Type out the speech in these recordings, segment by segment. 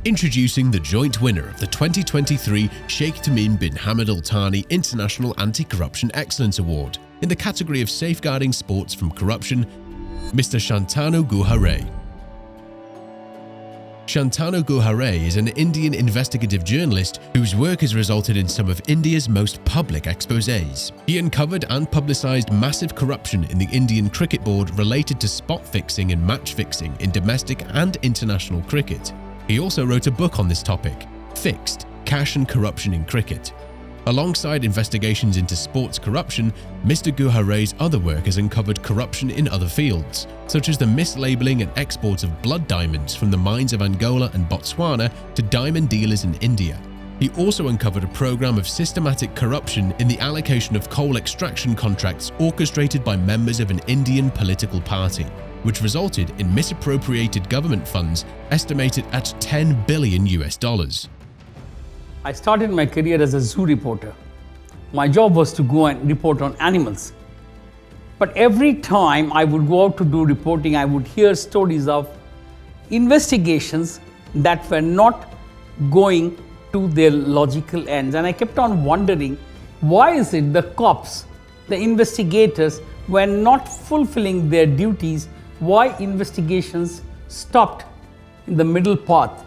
Introducing the joint winner of the 2023 Sheikh Tamim bin Hamad Al Thani International Anti-Corruption Excellence Award in the category of Safeguarding Sports from Corruption, Mr. Shantanu Guha. Shantanu Guha is an Indian investigative journalist whose work has resulted in some of India's most public exposés. He uncovered and publicised massive corruption in the Indian Cricket Board related to spot fixing and match fixing in domestic and international cricket. He also wrote a book on this topic, Fixed: Cash and Corruption in Cricket. Alongside investigations into sports corruption, Mr. Guha's other work has uncovered corruption in other fields, such as the mislabeling and export of blood diamonds from the mines of Angola and Botswana to diamond dealers in India. He also uncovered a program of systematic corruption in the allocation of coal extraction contracts orchestrated by members of an Indian political party, which resulted in misappropriated government funds estimated at $10 billion. I started my career as a zoo reporter. My job was to go and report on animals. But every time I would go out to do reporting, I would hear stories of investigations that were not going to their logical ends. And I kept on wondering, why is it the cops, the investigators, were not fulfilling their duties? Why investigations stopped in the middle path?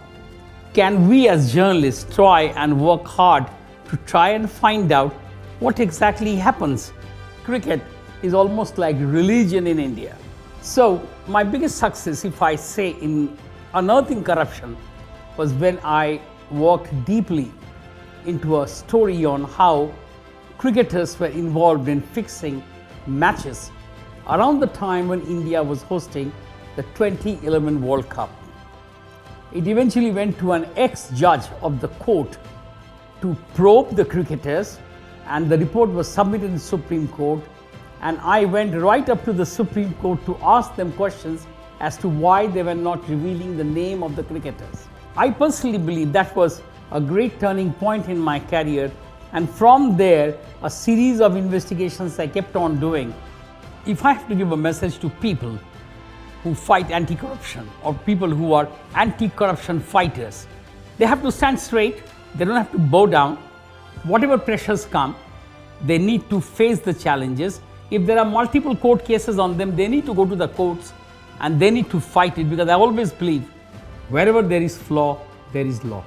Can we as journalists try and work hard to try and find out what exactly happens? Cricket is almost like religion in India. So my biggest success, if I say, in unearthing corruption was when I walked deeply into a story on how cricketers were involved in fixing matches around the time when India was hosting the 2011 World Cup. It eventually went to an ex-judge of the court to probe the cricketers, and the report was submitted in the Supreme Court, and I went right up to the Supreme Court to ask them questions as to why they were not revealing the name of the cricketers. I personally believe that was a great turning point in my career, and from there a series of investigations I kept on doing. If I have to give a message to people who fight anti-corruption or people who are anti-corruption fighters, they have to stand straight, they don't have to bow down. Whatever pressures come, they need to face the challenges. If there are multiple court cases on them, they need to go to the courts and they need to fight it, because I always believe wherever there is flaw, there is law.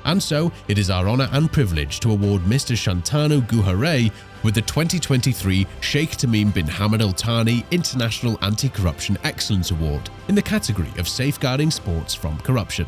And so, it is our honour and privilege to award Mr. Shantanu Guha with the 2023 Sheikh Tamim bin Hamad Al Thani International Anti-Corruption Excellence Award in the category of Safeguarding Sports from Corruption.